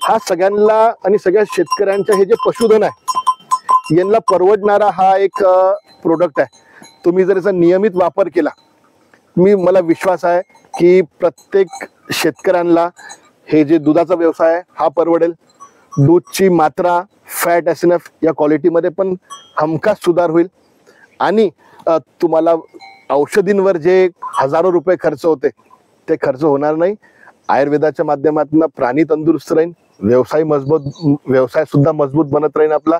हा सगळ्यांना आणि सगळ्या शेतकऱ्यांच्या हे जे पशुधन आहे यांना परवडणारा हा एक प्रोडक्ट आहे. तुम्ही जर याचा नियमित वापर केला, मला विश्वास आहे की प्रत्येक शेतकऱ्यांना हे जे दुधाचा व्यवसाय आहे हा परवडेल. दूधची मात्रा, फॅट, एसएनएफ या क्वालिटीमध्ये पण हमखास सुधार होईल. आणि तुम्हाला औषधींवर जे हजारो रुपये खर्च होते ते खर्च होणार नाही. आयुर्वेदाच्या माध्यमातून प्राणी तंदुरुस्त राहील, व्यवसाय सुद्धा मजबूत बनत राहील आपला.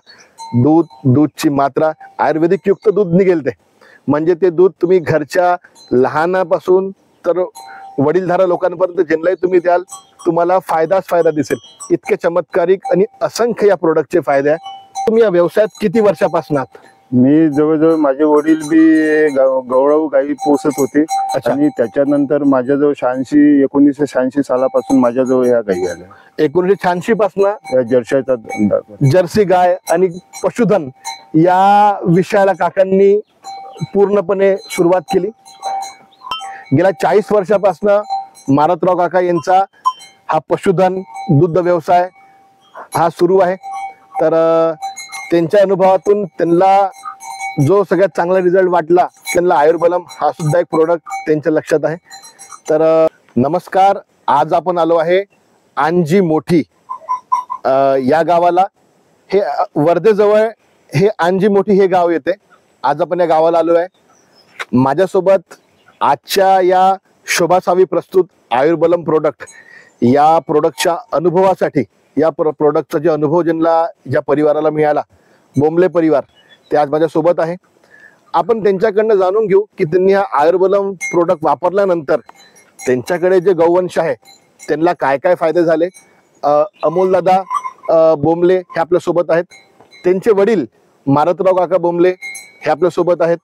दूधची मात्रा आयुर्वेदिक युक्त दूध निघेल ते, म्हणजे ते दूध तुम्ही घरच्या लहानापासून तर वडीलधारा लोकांपर्यंत ज्यांनाही तुम्ही द्याल तुम्हाला फायदाच फायदा दिसेल. इतके चमत्कारिक आणि असंख्य या प्रोडक्टचे फायदे आहे. तुम्ही या व्यवसायात किती वर्षापासून आहात? मी जवळजवळ माझे वडील बी गवळाऊ गाई पोसत होते आणि त्याच्यानंतर माझ्याजवळ 1986 सालापासून माझ्याजवळ या गाई आल्या. 1986 पासून जर्सीचा जर्सी गाय आणि पशुधन या विषयाला काकांनी पूर्णपणे सुरुवात केली. गेल्या 40 वर्षापासून मारुतराव काका यांचा हा पशुधन दुग्ध व्यवसाय हा सुरू आहे. तर त्यांच्या अनुभवातून त्यांना जो सगळ्यात चांगला रिझल्ट वाटला त्यांना आयुर्बलम हा सुद्धा एक प्रोडक्ट त्यांच्या लक्षात आहे. तर नमस्कार, आज आपण आलो आहे आंजी मोठी या गावाला. हे वर्धेजवळ हे आंजी मोठी हे गाव येते. आज आपण या गावाला आलो आहे. माझ्यासोबत आजच्या या शोभासावी प्रस्तुत आयुर्बलम प्रोडक्ट या प्रोडक्टच्या अनुभवासाठी, या प्रोडक्टचा जे अनुभव ज्या परिवाराला मिळाला, बोंबले परिवार, ते आज माझ्या सोबत आहे. आपण त्यांच्याकडनं जाणून घेऊ की त्यांनी हा आयुर्बलम प्रोडक्ट वापरल्यानंतर त्यांच्याकडे जे गौवंश आहे त्यांना काय काय फायदे झाले. अमोल दादा बोंबले हे आपल्या सोबत आहेत. त्यांचे वडील मारुतराव काका बोंबले हे आपल्या सोबत आहेत.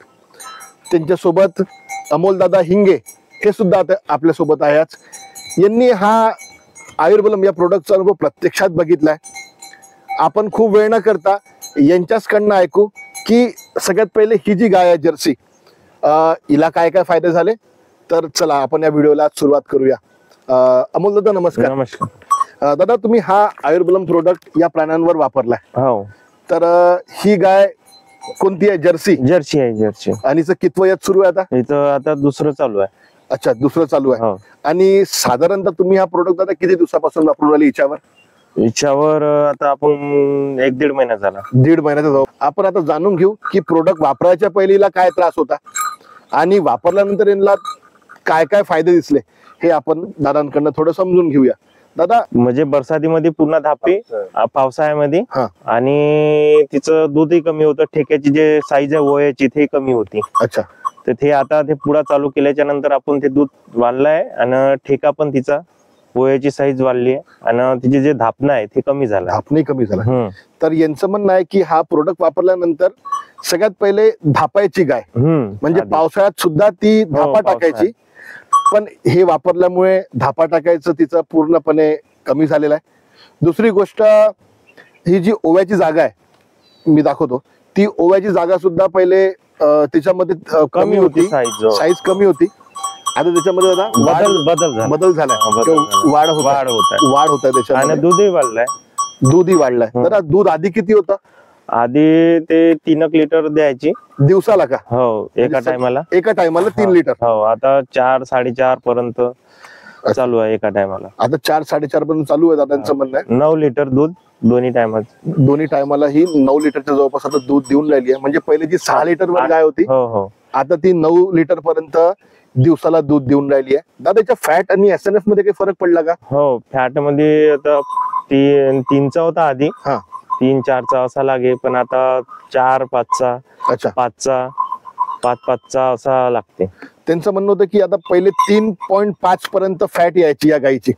त्यांच्यासोबत अमोल दादा हिंगे हे सुद्धा आपल्या सोबत आहे. आज यांनी हा आयुर्बलम या प्रोडक्टचा अनुभव प्रत्यक्षात बघितलाय. आपण खूप वेळ न करता यांच्याचकडनं ऐकू की सगळ्यात पहिले ही जी गाय आहे जर्सी, हिला काय काय फायदे झाले. तर चला आपण या व्हिडिओला सुरुवात करूया. अमोल दादा नमस्कार. नमस्कार दादा, तुम्ही हा आयुर्बलम प्रोडक्ट या प्राण्यांवर वापरलाय. हो. तर ही गाय कोणती आहे? जर्सी. जर्सी आहे. जर्सी. आणि कितवं यात सुरू आहे आता? इथं आता दुसरं चालू आहे. अच्छा, दुसरं चालू आहे. आणि साधारणतः तुम्ही हा प्रोडक्ट आता किती दिवसापासून वापरून आले हिच्यावर? आता आपण 1-1.5 महिना झाला. 1.5 महिन्याचा जाऊ. आपण आता जाणून घेऊ की प्रोडक्ट वापरायच्या पहिलीला काय त्रास होता आणि वापरल्यानंतर यांना काय काय फायदे दिसले हे आपण दादांकडनं थोडं समजून घेऊया. दादा, म्हणजे बरसातीमध्ये पुन्हा धापे, पावसाळ्यामध्ये, आणि तिचं दूधही कमी होतं. ठेक्याची जे साईज आहे वयाची ते कमी होती. अच्छा. तर ते आता ते पुढा चालू केल्याच्या नंतर आपण ते दूध वाढलंय आणि ठेका पण तिचा वयाची साईज वाढली आहे आणि तिचे जे धापणं आहे ते कमी झालं. धापणे कमी झाला. तर यांचं म्हणणं आहे की हा प्रोडक्ट वापरल्यानंतर सगळ्यात पहिले धापायची गाय, म्हणजे पावसाळ्यात सुद्धा ती धापा टाकायची, पण हे वापरल्यामुळे धापा टाकायचं तिचं पूर्णपणे कमी झालेलं आहे. दुसरी गोष्ट, ही जी ओव्याची जागा आहे मी दाखवतो, ती ओव्याची जागा सुद्धा पहिले तिच्यामध्ये कमी होती, साईज कमी होती. आता त्याच्यामध्ये बदल झालाय, वाढ होत आहे त्याच्यामध्ये. दूधही वाढलंय. तर दूध आधी किती होतं? आधी ते 3 लिटर द्यायची दिवसाला का? हो, एका टायमाला 3 लिटर. हो, आता 4-4.5 पर्यंत चालू आहे एका टायमाला. आता 4-4.5 पर्यंत चालू आहे. दादांचं म्हणणं आहे 9 लिटर दूध दोन्ही टायमाला ही 9 लिटरच्या जवळपास आता दूध देऊन राहिली आहे. म्हणजे पहिले जी 6 लिटर वर गाय होती, आता ती 9 लिटर पर्यंत दिवसाला दूध देऊन राहिली आहे. दादा, त्याच्या फॅट आणि एसएनएफ मध्ये काही फरक पडला का? हो, फॅट मध्ये आता 3चा होता आधी, 3-4चा असा लागे, पण आता 4-5चा, 5-5चा असा लागते. त्यांचं म्हणणं होतं की आता पहिले 3.5 पर्यंत फॅट यायची या गायीची,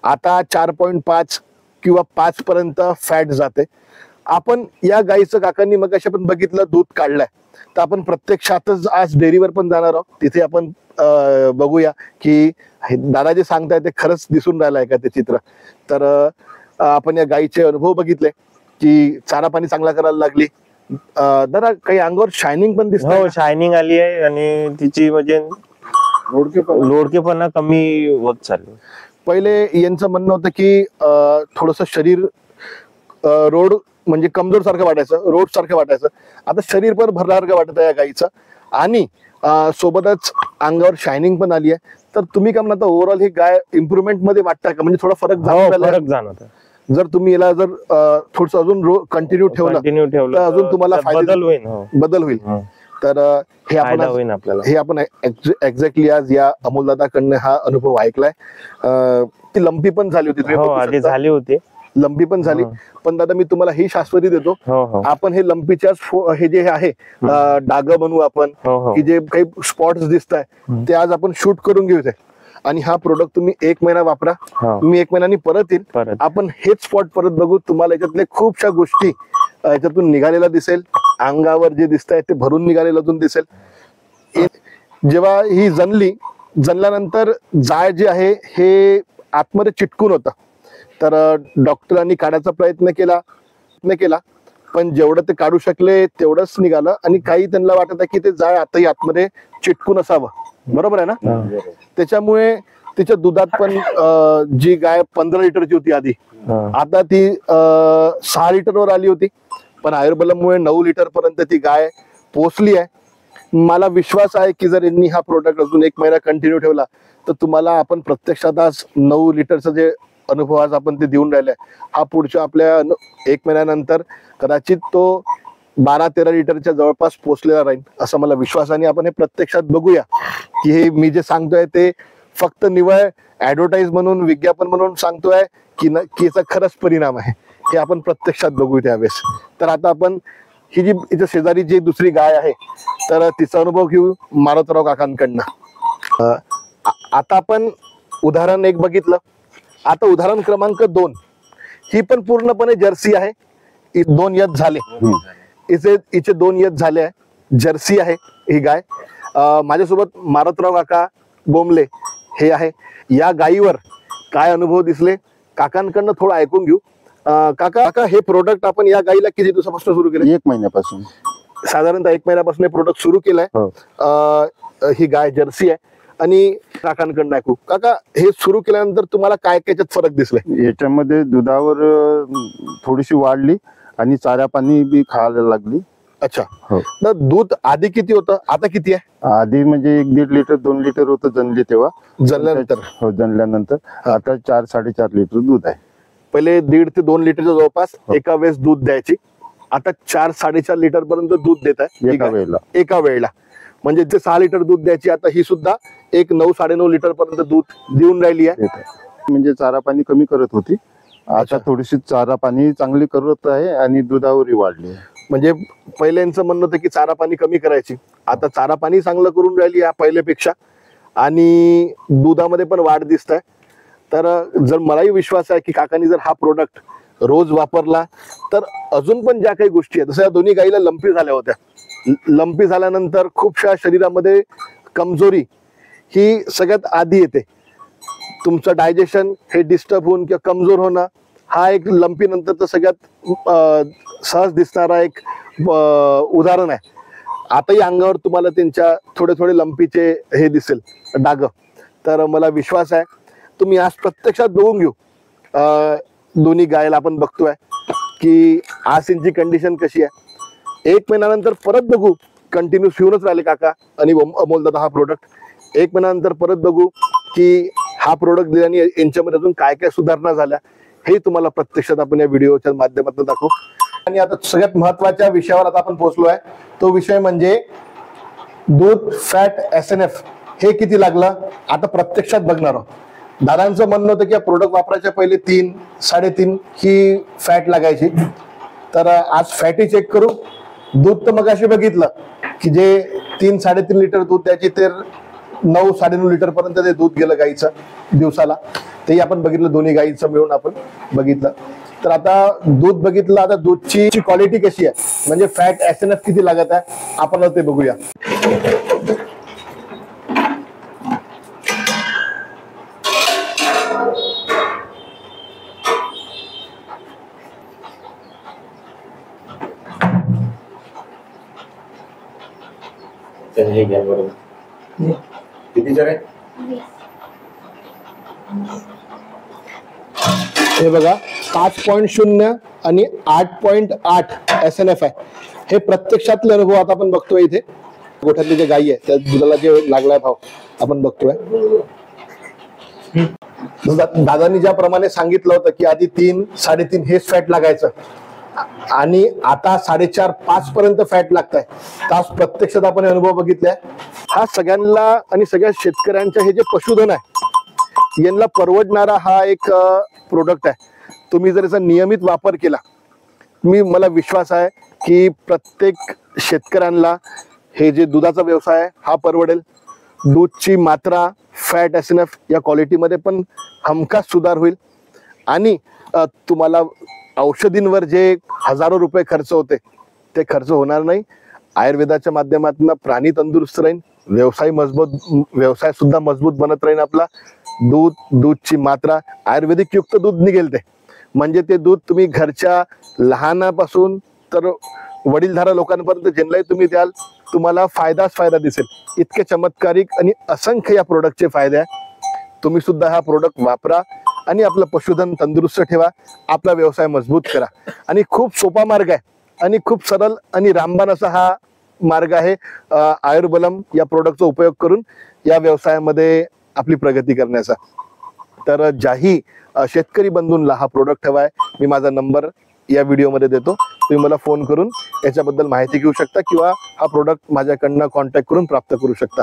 आता 4.5 किंवा 5 पर्यंत फॅट जाते. आपण या गायीचं काकांनी मग अशा पण बघितलं, दूध काढलंय. तर आपण प्रत्यक्षातच आज डेअरीवर पण जाणार आहोत. तिथे आपण बघूया की दादा जे सांगताय ते खरंच दिसून राहिलंय का ते चित्र. तर आपण या गायीचे अनुभव बघितले की चारा पाणी चांगला करायला लागली. दादा, काही अंगावर शायनिंग पण दिसत? हो, शायनिंग आली आहे आणि तिची म्हणजे लोडकेपणा कमी होत चालली. पहिले यांचं म्हणणं होतं की थोडस शरीर रोड म्हणजे कमजोर सारखं वाटायचं, रोड सारखं वाटायचं. आता शरीर पण भरल्यासारखं वाटत आहे या गाईचं, आणि सोबतच अंगावर शायनिंग पण आली आहे. तर तुम्ही काय म्हणता, ओव्हरऑल ही गाय इम्प्रुव्हमेंट मध्ये वाटतं का, म्हणजे थोडा फरक फरक जाणवत. जर तुम्ही याला जर थोडस अजून कंटिन्यू ठेवलं तर अजून तुम्हाला बदल होईल. बदल होईल. तर हे आपण होईल आपल्याला. हे आपण एक्झॅक्टली आज या अमोलदादाकडनं हा अनुभव ऐकलाय. ती लंपी पण झाली होती, तुम्ही बघू शकता. झाली होती, लंपी पण झाली. पण दादा मी तुम्हाला ही शाश्वती देतो, आपण हे लंपीच्या हे जे आहे डाग बनवू आपण, की जे काही स्पॉट्स दिसत आहे ते आज आपण शूट करून घेऊ. आणि हा प्रोडक्ट तुम्ही 1 महिना वापरा, तुम्ही 1 महिन्यानी परत येईल, आपण हेच स्पॉट परत बघू. तुम्हाला याच्यातले खूपशा गोष्टी याच्यातून निघालेला दिसेल, अंगावर जे दिसत आहे ते भरून निघालेलं दिसेल. जेव्हा ही जनल्यानंतर जाळ जे आहे हे आतमध्ये चिटकून होतं. तर डॉक्टरांनी काढायचा प्रयत्न केला, पण जेवढं ते काढू शकले तेवढंच निघालं. आणि काही त्यांना वाटत आहे की ते जाळ आताही आतमध्ये चिटकून असावं. बरोबर आहे ना? त्याच्यामुळे तिच्या दुधात पण जी गाय 15 लिटरची होती आधी, आता ती 6 लिटरवर आली होती. पण आयुर्बलममुळे 9 लिटर पर्यंत ती गाय पोहोचली आहे. मला विश्वास आहे की जर यांनी हा प्रोडक्ट अजून 1 महिना कंटिन्यू ठेवला तर तुम्हाला आपण प्रत्यक्षात आज 9 लिटरचं जे अनुभव आज आपण ते देऊन राहिलाय, हा पुढच्या आपल्या 1 महिन्यानंतर कदाचित तो 12-13 लिटरच्या जवळपास पोहोचलेला राहील असं मला विश्वास. आणि आपण हे प्रत्यक्षात बघूया की हे मी जे सांगतोय ते फक्त निवळ ऍडव्हर्टाईज म्हणून, विज्ञापन म्हणून सांगतोय की याचा खरंच परिणाम आहे, हे आपण प्रत्यक्षात बघू त्यावेळेस. तर आता आपण ही जी इथं शेजारी जी दुसरी गाय आहे तर तिचा अनुभव घेऊ मारुतराव काकांकडनं. आता आपण उदाहरण 1 बघितलं, आता उदाहरण क्रमांक 2. ही पण पूर्णपणे जर्सी आहे. 2 येत झाले, हिचे 2 येत झाले आहे. जर्सी आहे ही गाय. माझ्यासोबत मारुतराव काका बोंबले हे आहे. या गायीवर काय अनुभव दिसले काकांकडनं थोडं ऐकून घेऊ. काका, हे प्रोडक्ट आपण या गायीला किती दिवसापासून सुरू केलं? 1 महिन्यापासून. साधारणतः 1 महिन्यापासून हे प्रोडक्ट सुरू केलंय. ही गाय जर्सी आहे. आणि काकांकडनं ऐकू. काका, हे सुरू केल्यानंतर तुम्हाला काय त्याच्यात फरक दिसलाय? याच्यामध्ये दुधावर थोडीशी वाढली आणि चारा पाणी बी खायला लागली. अच्छा. तर दूध आधी किती होतं, आता किती आहे? आधी म्हणजे 1-1.5 लिटर 2 लिटर होतं जनले तेव्हा. जनल्यानंतर आता 4-4.5 लिटर दूध आहे. पहिले 1.5 ते 2 लिटरच्या जवळपास एका वेळेस दूध द्यायची, आता 4-4.5 लिटर पर्यंत दूध देत आहे एका वेळेला. म्हणजे जे 6 लिटर दूध द्यायची, आता ही सुद्धा 9-9.5 लिटर पर्यंत दूध देऊन राहिली आहे. म्हणजे चारा पाणी कमी करत होती, आता थोडीशी चारा पाणी चांगली करत आहे आणि दुधावरही वाढली. म्हणजे पहिल्यांचं म्हणणं होतं की चारा पाणी कमी करायची, आता चारा पाणी चांगलं करून राहिली आहे पहिल्यापेक्षा, आणि दुधामध्ये पण वाढ दिसत आहे. तर जर मलाही विश्वास आहे की काकांनी जर हा प्रोडक्ट रोज वापरला तर अजून पण ज्या काही गोष्टी आहेत, जसं या दोन्ही गाईला लंपी झाल्या होत्या, लंपी झाल्यानंतर खूपशा शरीरामध्ये कमजोरी ही सगळ्यात आधी येते. तुमचं डायजेशन हे डिस्टर्ब होऊन किंवा कमजोर होणं हा एक लंपी नंतरचं सगळ्यात सहज दिसणारा एक उदाहरण आहे. आताही अंगावर तुम्हाला त्यांच्या थोडे लंपीचे हे दिसेल डाग. तर मला विश्वास आहे तुम्ही आज प्रत्यक्षात बघून घेऊ. दोन्ही गायला आपण बघतोय की आज त्यांची कंडिशन कशी आहे. 1 महिन्यानंतर परत बघू, कंटिन्यू येऊनच राहिले काका आणि अमोलदादा हा प्रोडक्ट. 1 महिन्यानंतर परत बघू की हा प्रोडक्ट दिल्याने यांच्यामध्ये अजून काय काय सुधारणा झाल्या, हे तुम्हाला प्रत्यक्षात आपण या व्हिडिओच्या माध्यमातून दाखवू. आणि आता सगळ्यात महत्वाच्या विषयावर आता आपण पोहोचलो आहे. तो विषय म्हणजे दूध, फॅट, SNF हे किती लागलं आता प्रत्यक्षात बघणार आहोत. दादांचं म्हणणं होतं की या प्रोडक्ट वापरायच्या पहिले 3-3.5 ही फॅट लागायची. तर आज फॅटी चेक करू. दूध तर मगाशी बघितलं की जे 3-3.5 लिटर दूध द्यायची ते 9-9.5 लिटर पर्यंत ते दूध गेलं गाईचं दिवसाला. तेही आपण बघितलं, दोन्ही गाईचं मिळून आपण बघितलं. तर आता दूध बघितलं, आता दूधची क्वालिटी कशी आहे, म्हणजे फॅट, SNF किती लागत आहे आपण ते बघूया. हे घ्या बरोबर. किती जण आहे? हे बघा 5.0 आणि 8.8 SNF आहे. हे प्रत्यक्षातले अनुभव आता आपण बघतोय इथे. गोठ्यातले जे गायी आहे त्या दुधाला जे लागलाय भाव आपण बघतोय. दादांनी ज्याप्रमाणे सांगितलं होतं की आधी 3-3.5 हेच फॅट लागायचं आणि आता 4.5-5 पर्यंत फॅट लागतंय. तास प्रत्यक्षात आपण अनुभव बघितलाय. हा सगळ्यांना आणि सगळ्या शेतकऱ्यांच्या हे जे पशुधन आहे यांना परवडणारा हा एक प्रोडक्ट आहे. तुम्ही जर याचा नियमित वापर केला मला विश्वास आहे की प्रत्येक शेतकऱ्यांना हे जे दुधाचा व्यवसाय आहे हा परवडेल. दूधची मात्रा, फॅट, SNF या क्वालिटीमध्ये पण हमखास सुधार होईल आणि तुम्हाला औषधींवर जे हजारो रुपये खर्च होते ते खर्च होणार नाही. आयुर्वेदाच्या माध्यमातून प्राणी तंदुरुस्त राहील, व्यवसाय सुद्धा मजबूत बनत राहील आपला. दूधची मात्रा आयुर्वेदिक युक्त दूध निघेल ते म्हणजे ते दूध तुम्ही घरच्या लहानापासून तर वडीलधारा लोकांपर्यंत ज्यांनाही तुम्ही द्याल तुम्हाला फायदाच फायदा दिसेल. इतके चमत्कारिक आणि असंख्य या प्रोडक्टचे फायदे आहे. तुम्ही सुद्धा हा प्रोडक्ट वापरा आणि आपलं पशुधन तंदुरुस्त ठेवा, आपला व्यवसाय मजबूत करा. आणि खूप सोपा मार्ग आहे आणि खूप सरळ आणि रामबाण असा हा मार्ग आहे आयुर्बलम या प्रोडक्टचा उपयोग करून या व्यवसायामध्ये आपली प्रगती करण्याचा. तर ज्याही शेतकरी बंधूंना हा प्रोडक्ट हवा आहे मी माझा नंबर या व्हिडिओमध्ये देतो. तुम्ही मला फोन करून याच्याबद्दल माहिती घेऊ शकता किंवा हा प्रोडक्ट माझ्याकडनं कॉन्टॅक्ट करून प्राप्त करू शकता.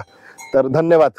तर धन्यवाद.